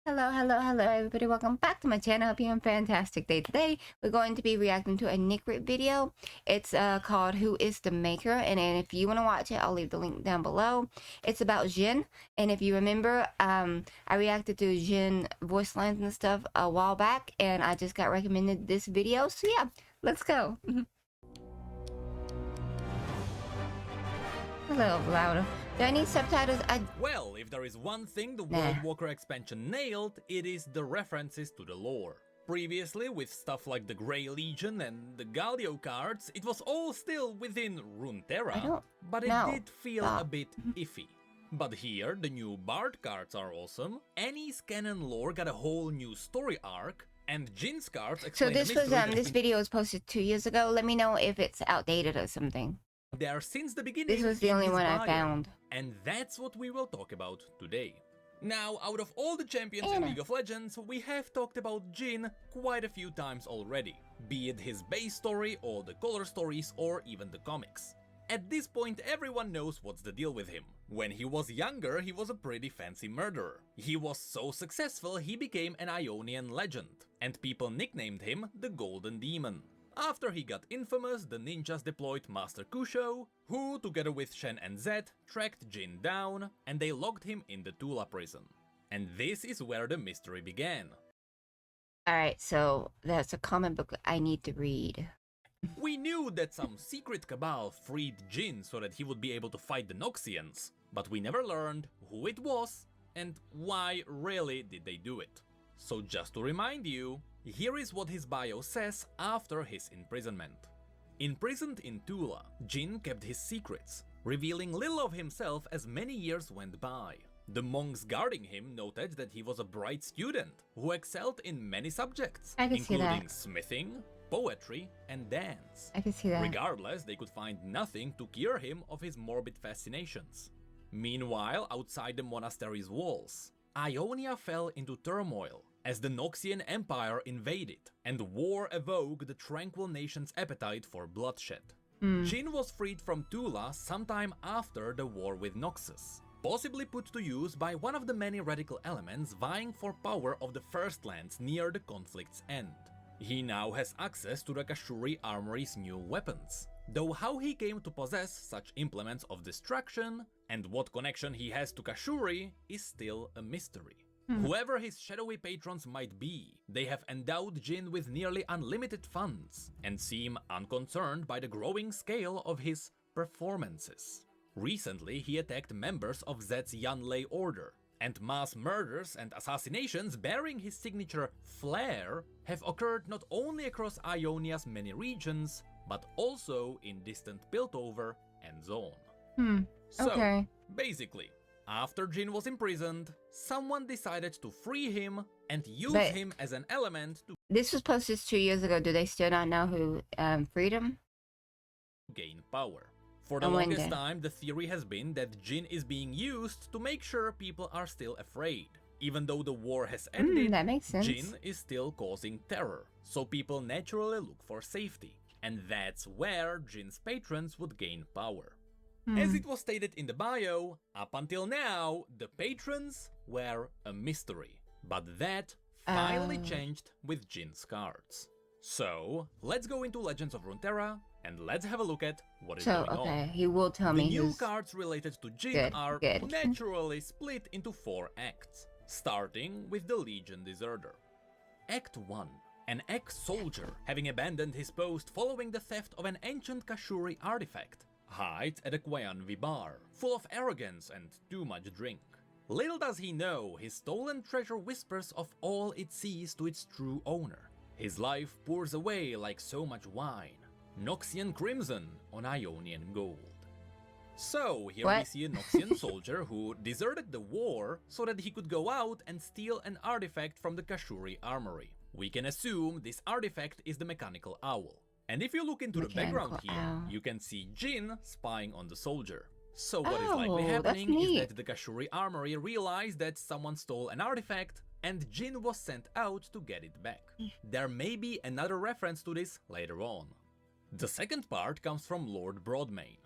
Hello everybody, welcome back to my channel. Hope you're having a fantastic day. Today, we're going to be reacting to a Necrit video. It's called Who is the Maker? And then if you want to watch it, I'll leave the link down below. It's about Jhin. And if you remember, I reacted to Jhin Voicelines and stuff a while back. And I just got recommended this video. So yeah, let's go. A little louder. Do I need subtitles? Well, if there is one thing the World Walker expansion nailed, it is the references to the lore. Previously, with stuff like the Grey Legion and the Galio cards, it was all still within Runeterra, but it did feel a bit iffy. But here, the new Bard cards are awesome, Annie's canon lore got a whole new story arc, and Jhin's cards explain this video was posted 2 years ago. Let me know if it's outdated or something. There since the beginning. This was the only one I found. And that's what we will talk about today. Now, out of all the champions in League of Legends, we have talked about Jhin quite a few times already, be it his base story or the color stories or even the comics. At this point, everyone knows what's the deal with him. When he was younger, he was a pretty fancy murderer. He was so successful, he became an Ionian legend, and people nicknamed him the Golden Demon. After he got infamous, the ninjas deployed Master Kusho, who, together with Shen and Zed, tracked Jhin down, and they locked him in the Tula prison. And this is where the mystery began. Alright, so that's a comic book I need to read. We knew that some secret cabal freed Jhin so that he would be able to fight the Noxians, but we never learned who it was and why really did they do it. So just to remind you, here is what his bio says after his imprisonment. Imprisoned in Tula, Jhin kept his secrets, revealing little of himself as many years went by. The monks guarding him noted that he was a bright student who excelled in many subjects, including smithing, poetry, and dance. I can see that. Regardless, they could find nothing to cure him of his morbid fascinations. Meanwhile, outside the monastery's walls, Ionia fell into turmoil as the Noxian Empire invaded, and war awoke the tranquil nation's appetite for bloodshed. Jhin was freed from Tula sometime after the war with Noxus, possibly put to use by one of the many radical elements vying for power of the First Lands near the conflict's end. He now has access to the Kashuri Armory's new weapons, though how he came to possess such implements of destruction and what connection he has to Kashuri is still a mystery. Whoever his shadowy patrons might be, they have endowed Jhin with nearly unlimited funds and seem unconcerned by the growing scale of his performances. Recently, he attacked members of Zed's Yanlei order, and mass murders and assassinations bearing his signature flair have occurred not only across Ionia's many regions, but also in distant Piltover and Zone. So, basically, after Jhin was imprisoned, someone decided to free him and use him as an element to This was posted 2 years ago. Do they still not know who freed him? Gain power. For the longest time, the theory has been that Jhin is being used to make sure people are still afraid. Even though the war has ended, that makes sense. Jhin is still causing terror, so people naturally look for safety. And that's where Jin's patrons would gain power. As it was stated in the bio, up until now, the patrons were a mystery. But that finally changed with Jin's cards. So, let's go into Legends of Runeterra, and let's have a look at what is going on. He will tell me. The new cards related to Jhin are naturally split into 4 acts, starting with the Legion Deserter. Act 1. An ex-soldier, having abandoned his post following the theft of an ancient Kashuri artifact, hides at a Kwayanvi bar, full of arrogance and too much drink. Little does he know, his stolen treasure whispers of all it sees to its true owner. His life pours away like so much wine, Noxian crimson on Ionian gold. So, here we see a Noxian soldier who deserted the war so that he could go out and steal an artifact from the Kashuri Armory. We can assume this artifact is the Mechanical Owl. And if you look into the background here, you can see Jhin spying on the soldier. So what is likely happening is that the Kashuri Armory realized that someone stole an artifact, and Jhin was sent out to get it back. There may be another reference to this later on. The second part comes from Lord Broadmane.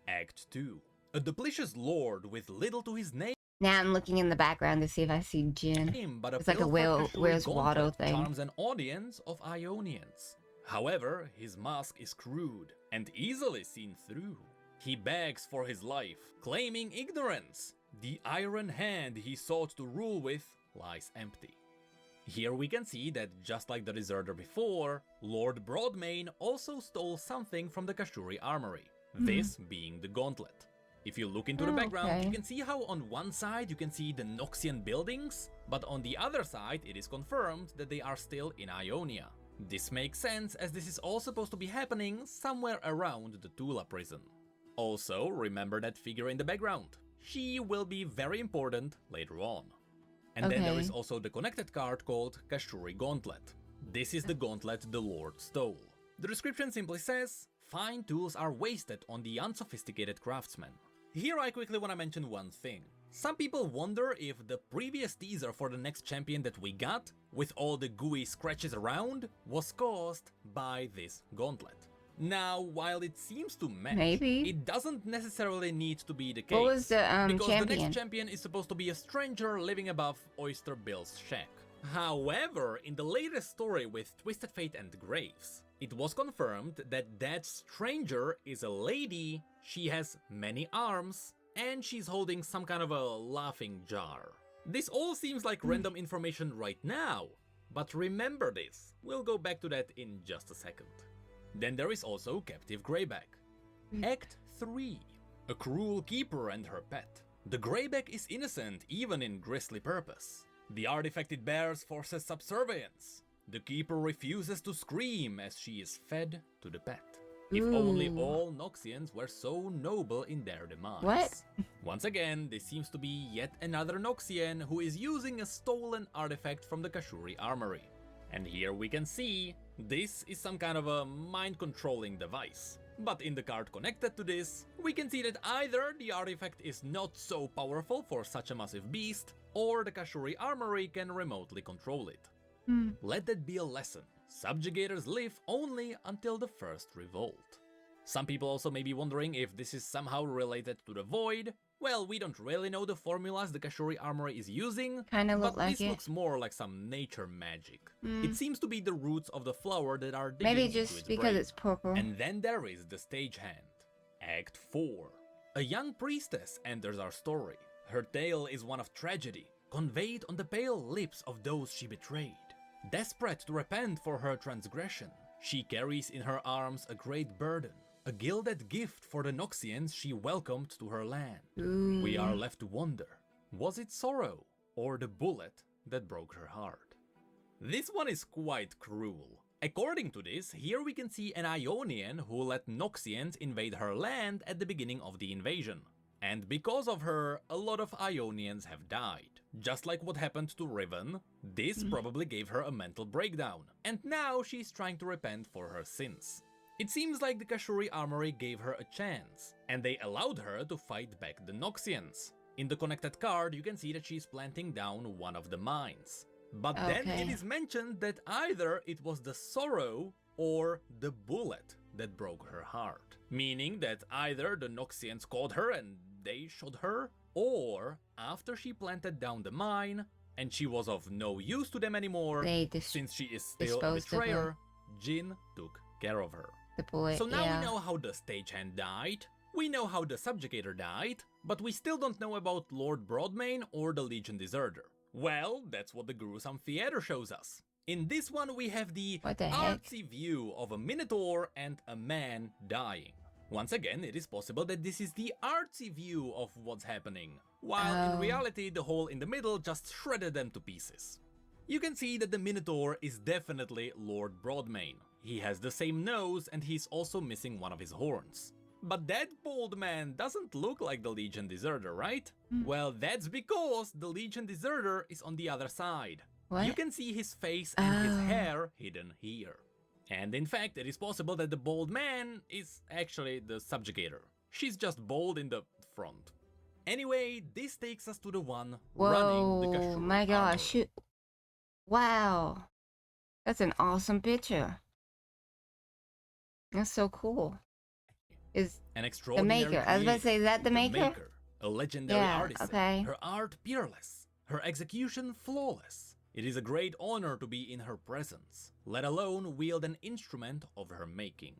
Act 2. A duplicious lord with little to his name Now I'm looking in the background to see if I see Jhin. But a It's like a Where's Waldo thing. charms an audience of Ionians. However, his mask is crude and easily seen through. He begs for his life, claiming ignorance. The iron hand he sought to rule with lies empty. Here we can see that just like the deserter before, Lord Broadmane also stole something from the Kashuri armory, this being the gauntlet. If you look into the background, you can see how on one side you can see the Noxian buildings, but on the other side it is confirmed that they are still in Ionia. This makes sense as this is all supposed to be happening somewhere around the Tula prison. Also, remember that figure in the background. She will be very important later on. And then there is also the connected card called Kashuri Gauntlet. This is the gauntlet the Lord stole. The description simply says, fine tools are wasted on the unsophisticated craftsman. Here I quickly want to mention one thing. Some people wonder if the previous teaser for the next champion that we got, with all the gooey scratches around, was caused by this gauntlet. Now, while it seems to match, it doesn't necessarily need to be the case. What was the because champion? The next champion is supposed to be a stranger living above Oyster Bill's shack. However, in the latest story with Twisted Fate and Graves, it was confirmed that that stranger is a lady, she has many arms, and she's holding some kind of a laughing jar. This all seems like random information right now, but remember this. We'll go back to that in just a second. Then there is also Captive Greyback. Act 3. A cruel keeper and her pet. The Greyback is innocent even in grisly purpose. The artifact it bears forces subservience. The keeper refuses to scream as she is fed to the pet. If only all Noxians were so noble in their demise. What? Once again, this seems to be yet another Noxian who is using a stolen artifact from the Kashuri armory. And here we can see, this is some kind of a mind-controlling device. But in the card connected to this, we can see that either the artifact is not so powerful for such a massive beast, or the Kashuri armory can remotely control it. Let that be a lesson. Subjugators live only until the first revolt. Some people also may be wondering if this is somehow related to the Void. Well, we don't really know the formulas the Kashuri armory is using, but this looks more like some nature magic. It seems to be the roots of the flower that are digging Maybe into just its because brain. it's purple. And then there is the stagehand. Act 4. A young priestess enters our story. Her tale is one of tragedy, conveyed on the pale lips of those she betrayed. Desperate to repent for her transgression, she carries in her arms a great burden, a gilded gift for the Noxians she welcomed to her land. We are left to wonder, was it sorrow or the bullet that broke her heart? This one is quite cruel. According to this, here we can see an Ionian who let Noxians invade her land at the beginning of the invasion. And because of her, a lot of Ionians have died. Just like what happened to Riven, this probably gave her a mental breakdown, and now she's trying to repent for her sins. It seems like the Kashuri armory gave her a chance, and they allowed her to fight back the Noxians. In the connected card, you can see that she's planting down one of the mines. But then it is mentioned that either it was the sorrow or the bullet that broke her heart. Meaning that either the Noxians caught her and they shot her, or after she planted down the mine and she was of no use to them anymore, since she is still a betrayer, Jhin took care of her. The bullet, so now we know how the stagehand died, we know how the subjugator died, but we still don't know about Lord Broadmane or the Legion Deserter. Well, that's what the gruesome theater shows us. In this one we have the artsy view of a minotaur and a man dying. Once again, it is possible that this is the artsy view of what's happening, while in reality the hole in the middle just shredded them to pieces. You can see that the Minotaur is definitely Lord Broadmane. He has the same nose and he's also missing one of his horns. But that bald man doesn't look like the Legion Deserter, right? Well, that's because the Legion Deserter is on the other side. You can see his face and his hair hidden here. And in fact, it is possible that the bald man is actually the subjugator. She's just bald in the front. Anyway, this takes us to the one running the Kashuri my gosh. Wow. That's an awesome picture. That's so cool. Is an the maker. I was about to say, is that the maker? a legendary Yeah, artisan, okay. her art peerless, her execution flawless. It is a great honor to be in her presence, let alone wield an instrument of her making.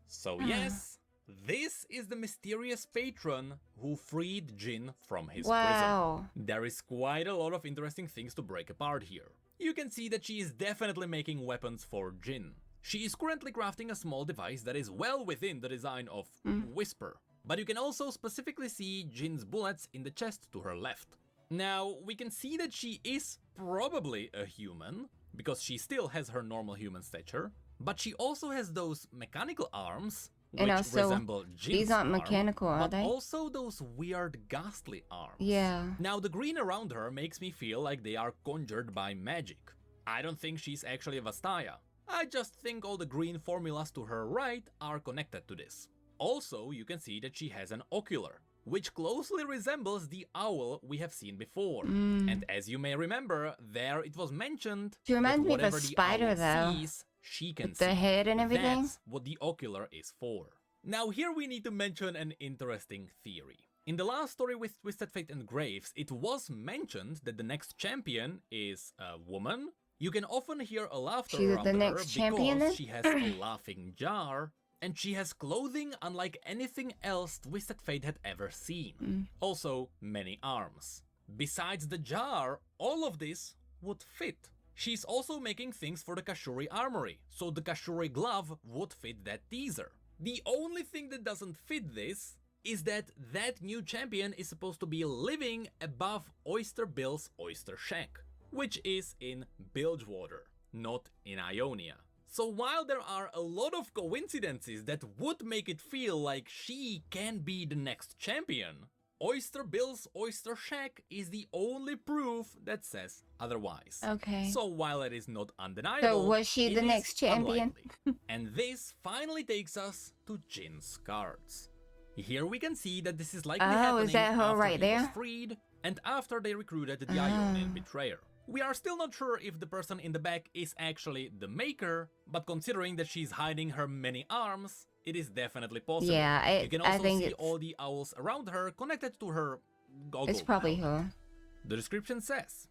So yes, this is the mysterious patron who freed Jhin from his Wow. prison. There is quite a lot of interesting things to break apart here. You can see that she is definitely making weapons for Jhin. She is currently crafting a small device that is well within the design of Whisper, but you can also specifically see Jin's bullets in the chest to her left. Now, we can see that she is probably a human, because she still has her normal human stature, but she also has those mechanical arms, which And also, resemble Jin's these aren't arm, mechanical, are but they? also those weird ghastly arms. Yeah. Now, the green around her makes me feel like they are conjured by magic. I don't think she's actually a Vastaya. I just think all the green formulas to her right are connected to this. Also, you can see that she has an ocular, which closely resembles the owl we have seen before. And as you may remember, there it was mentioned She reminds that me of a whatever the spider, owl though. sees, she can With see. the head and everything. That's what the ocular is for. Now here we need to mention an interesting theory. In the last story with Twisted Fate and Graves, it was mentioned that the next champion is a woman. You can often hear a laughter She's around the her next champion because then? she has a laughing jar, and she has clothing unlike anything else Twisted Fate had ever seen. Also, many arms. Besides the jar, all of this would fit. She's also making things for the Kashuri armory, so the Kashuri glove would fit that teaser. The only thing that doesn't fit this is that that new champion is supposed to be living above Oyster Bill's Oyster Shack, which is in Bilgewater, not in Ionia. So while there are a lot of coincidences that would make it feel like she can be the next champion, Oyster Bill's Oyster Shack is the only proof that says otherwise. Okay. So while it is not undeniable, So was she the it is next champion? unlikely. And this finally takes us to Jin's cards. Here we can see that this is likely happening is that her after right he there? was freed and after they recruited the Ionian Betrayer. We are still not sure if the person in the back is actually the Maker, but considering that she's hiding her many arms, it is definitely possible. Yeah, you can I also think see it's- all the owls around her connected to her goggle. It's probably helmet. her. The description says,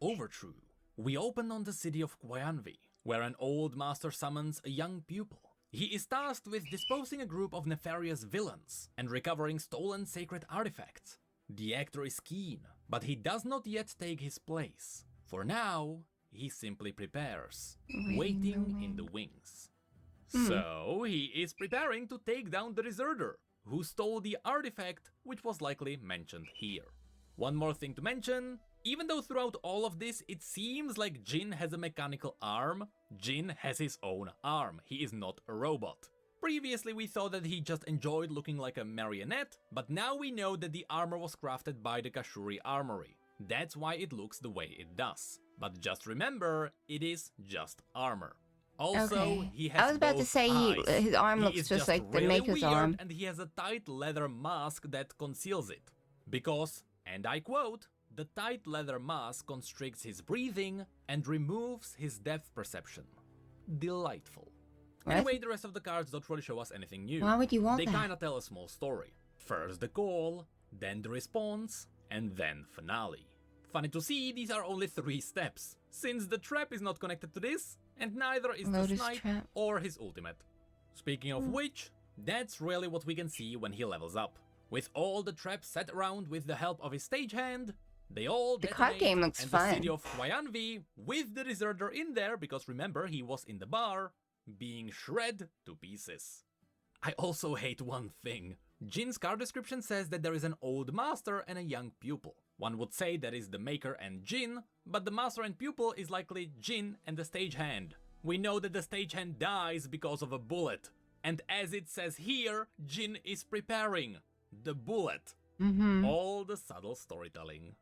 Overtrue. We open on the city of Kwayanvi, where an old master summons a young pupil. He is tasked with disposing a group of nefarious villains and recovering stolen sacred artifacts. The actor is keen, but he does not yet take his place. For now, he simply prepares, waiting in the wings. So, he is preparing to take down the deserter, who stole the artifact which was likely mentioned here. One more thing to mention, even though throughout all of this it seems like Jhin has a mechanical arm, Jhin has his own arm, he is not a robot. Previously we thought that he just enjoyed looking like a marionette, but now we know that the armor was crafted by the Kashuri Armory. That's why it looks the way it does. But just remember, it is just armor. Also, Okay. he has I was about to both say eyes. his arm He looks is just like the really Maker's weird, arm. and he has a tight leather mask that conceals it. Because, and I quote, the tight leather mask constricts his breathing and removes his depth perception. Delightful. What? Anyway, the rest of the cards don't really show us anything new. Why would you want They that? kinda tell a small story. First the call, then the response, and then finale. Funny to see, these are only 3 steps, since the trap is not connected to this, and neither is the Lotus snipe trap. or his ultimate. Speaking of which, that's really what we can see when he levels up. With all the traps set around with the help of his stagehand, they all The card detonate, game looks and fun. the city of Kwayanvi, with the deserter in there, because remember he was in the bar, being shred to pieces. I also hate one thing. Jin's card description says that there is an old master and a young pupil. One would say that is the Maker and Jhin, but the master and pupil is likely Jhin and the stagehand. We know that the stagehand dies because of a bullet, and as it says here, Jhin is preparing the bullet. All the subtle storytelling.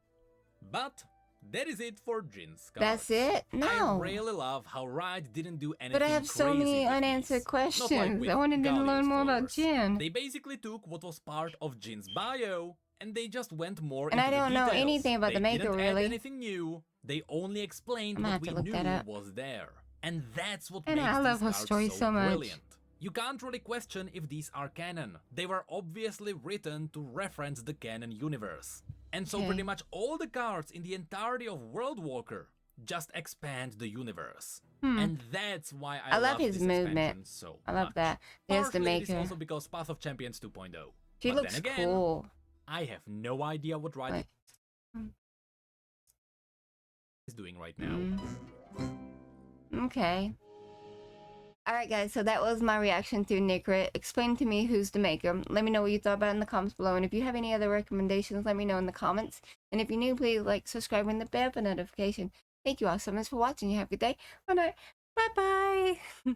But that is it for Jin's cards. That's it? I No. really love how Riot didn't do anything But I have so crazy many with unanswered these. Not like questions. with I wanted to Gallia's learn more about followers. Jhin. They basically took what was part of Jin's bio and they just went more And into I don't the know details. anything about they the Maker, didn't really. add anything new. They only explained I'm gonna what have we to look that knew up. was there. And that's what And makes I love these her cards story so much. brilliant. You can't really question if these are canon. They were obviously written to reference the canon universe. And so pretty much all the cards in the entirety of World Walker just expand the universe. And that's why I love his this movement. So I love much. that. There's the Partially it Maker. is also because Path of Champions 2.0. She But looks then again, cool. I have no idea what Riot Like, is doing right now. Okay. Alright guys, so that was my reaction to Necrit. Explain to me who's the maker. Let me know what you thought about it in the comments below. And if you have any other recommendations, let me know in the comments. And if you're new, please like, subscribe, and the bell for notification. Thank you all so much for watching. You have a good day. Bye-bye. Bye-bye.